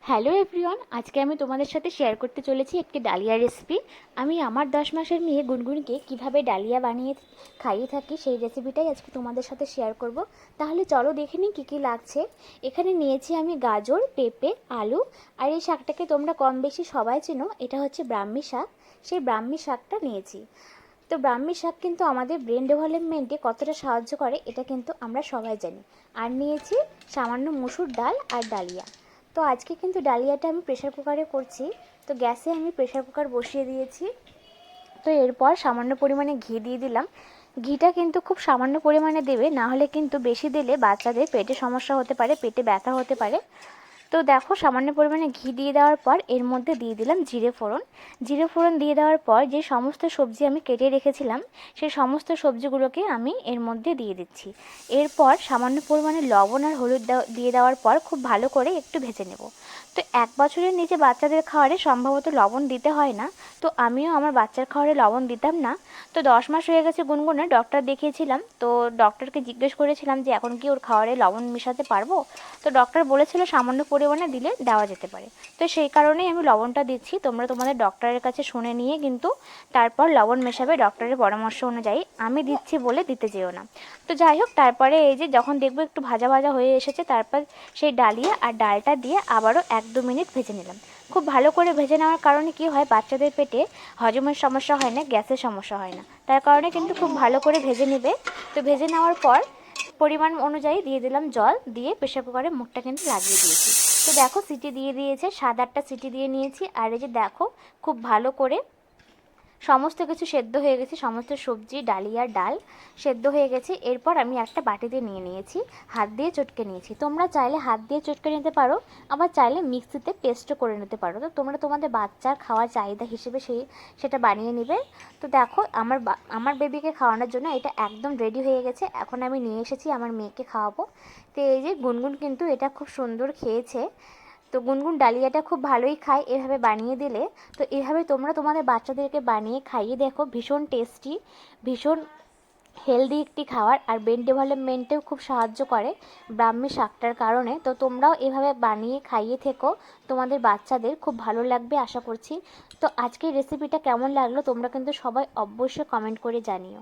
Hello everyone, আজকে আমি তোমাদের সাথে শেয়ার করতে চলেছি একটি ডালিয়া রেসিপি। আমি আমার 10 মাসের মেয়ে গুনগুনকে কিভাবে ডালিয়া বানিয়ে খাইয়ে থাকি সেই রেসিপিটাই আজকে তোমাদের সাথে শেয়ার করব। তাহলে চলো দেখে নিই কী কী লাগছে। এখানে নিয়েছি আমি গাজর, পেঁপে, আলু, আর এই শাকটাকে তোমরা কম বেশি সবাই চেনো, এটা হচ্ছে ব্রাহ্মী শাক। সেই ব্রাহ্মী শাকটা নিয়েছি। তো ব্রাহ্মী শাক কিন্তু আমাদের ব্রেন ডেভেলপমেন্টে কতটা সাহায্য করে এটা কিন্তু আমরা সবাই জানি। আর নিয়েছি সামান্য মসুর ডাল আর ডালিয়া। তো আজকে কিন্তু ডালিয়াটা আমি প্রেসার কুকারে করছি। তো গ্যাসে আমি প্রেসার কুকার বসিয়ে দিয়েছি। তো এরপর সামান্য পরিমাণে ঘি দিয়ে দিলাম। ঘিটা কিন্তু খুব সামান্য পরিমাণে দেবে, না হলে কিন্তু বেশি দিলে বাচ্চাদের পেটে সমস্যা হতে পারে, পেটে ব্যথা হতে পারে। তো দেখো সামান্য পরিমাণে ঘি দিয়ে দেওয়ার পর এর মধ্যে দিয়ে দিলাম জিরে ফোড়ন। জিরে ফোড়ন দিয়ে দেওয়ার পর যে সমস্ত সবজি আমি কেটে রেখেছিলাম সেই সমস্ত সবজিগুলোকে আমি এর মধ্যে দিয়ে দিচ্ছি। এরপর সামান্য পরিমাণে লবণ আর হলুদ দিয়ে দেওয়ার পর খুব ভালো করে একটু ভেজে নেব। তো 1 বছরের নিচে বাচ্চাদের খাওয়ারে সম্ভবত লবণ দিতে হয় না। তো আমিও আমার বাচ্চার খাওয়ারে লবণ দিতাম না। তো 10 মাস হয়ে গেছে গুনগুনের, ডক্টর দেখিয়েছিলাম। তো ডক্টরকে জিজ্ঞেস করেছিলাম যে এখন কি ওর খাওয়ারে লবণ মেশাতে পারবো। তো ডক্টর বলেছিল সামান্য পরিমাণে দিলে দেওয়া যেতে পারে। তো সেই কারণেই আমি লবণটা দিচ্ছি। তোমরা তোমাদের ডক্টরের কাছে শুনে নিয়ে কিন্তু তারপর লবণ মেশাবে ডক্টরের পরামর্শ অনুযায়ী। আমি দিচ্ছি বলে দিতে যেও না। তো যাই হোক, তারপরে এই যে যখন দেখবো একটু ভাজা ভাজা হয়ে এসেছে, তারপর সেই ডালিয়া আর ডালটা দিয়ে আবারও 1-2 মিনিট ভেজে নিলাম। খুব ভালো করে ভেজে নেওয়ার কারণে কি হয়, বাচ্চাদের পেটে হজমের সমস্যা হয় না, গ্যাসের সমস্যা হয় না। তার কারণে কিন্তু খুব ভালো করে ভেজে নেবে। তো ভেজে নেওয়ার পর পরিমাণ অনুযায়ী দিয়ে দিলাম জল, দিয়ে প্রেসার কুকারে মুখটা কিন্তু লাগিয়ে দিয়েছি। তো দেখো সিটি দিয়ে দিয়েছে, 7-8টা সিটি দিয়ে নিয়েছি। আর এই যে দেখো খুব ভালো করে সমস্ত কিছু সেদ্ধ হয়ে গেছে, সমস্ত সবজি ডালিয়া ডাল সেদ্ধ হয়ে গেছে। এরপর আমি একটা বাটিতে নিয়ে নিয়েছি, হাত দিয়ে চটকে নিয়েছি। তোমরা চাইলে হাত দিয়ে চটকে নিতে পারো, আবার চাইলে মিক্সিতে পেস্টও করে নিতে পারো। তো তোমরা তোমাদের বাচ্চার খাওয়ার চাহিদা হিসেবে সেটা বানিয়ে নেবে। তো দেখো আমার বেবিকে খাওয়ানোর জন্য এটা একদম রেডি হয়ে গেছে। এখন আমি নিয়ে এসেছি আমার মেয়েকে খাওয়াবো। তো এই যে গুনগুন কিন্তু এটা খুব সুন্দর খেয়েছে। তো গুনগুন ডালিয়াটা খুব ভালোই খায় এভাবে বানিয়ে দিলে। তো এভাবে তোমরা তোমাদের বাচ্চাদেরকে বানিয়ে খাইয়ে দেখো, ভীষণ টেস্টি, ভীষণ হেলদি একটি খাবার, আর ব্রেন ডেভেলপমেন্টেও খুব সাহায্য করে ব্রাহ্মী শাকটার কারণে। তো তোমরাও এভাবে বানিয়ে খাইয়ে থেকো, তোমাদের বাচ্চাদের খুব ভালো লাগবে আশা করছি। তো আজকের রেসিপিটা কেমন লাগলো তোমরা কিন্তু সবাই অবশ্যই কমেন্ট করে জানিও।